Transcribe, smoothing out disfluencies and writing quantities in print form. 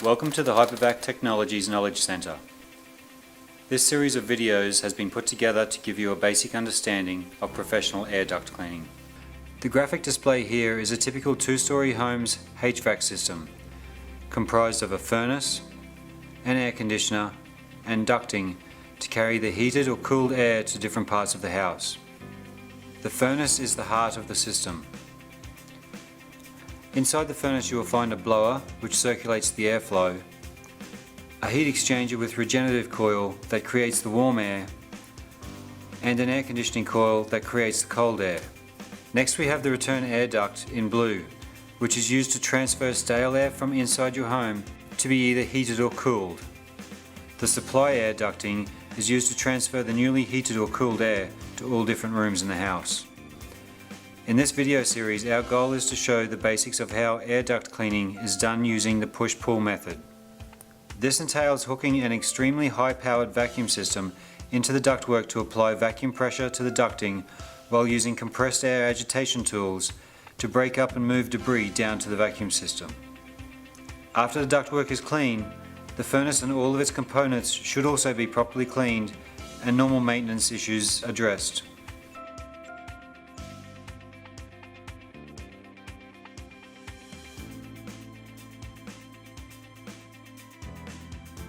Welcome to the Hvac Technologies Knowledge Center. This series of videos has been put together to give you a basic understanding of professional air duct cleaning. The graphic display here is a typical two-story home's HVAC system, comprised of a furnace, an air conditioner, and ducting to carry the heated or cooled air to different parts of the house. The furnace is the heart of the system. Inside the furnace you will find a blower which circulates the airflow, a heat exchanger with regenerative coil that creates the warm air, and an air conditioning coil that creates the cold air. Next we have the return air duct in blue, which is used to transfer stale air from inside your home to be either heated or cooled. The supply air ducting is used to transfer the newly heated or cooled air to all different rooms in the house. In this video series, our goal is to show the basics of how air duct cleaning is done using the push-pull method. This entails hooking an extremely high-powered vacuum system into the ductwork to apply vacuum pressure to the ducting while using compressed air agitation tools to break up and move debris down to the vacuum system. After the ductwork is clean, the furnace and all of its components should also be properly cleaned and normal maintenance issues addressed.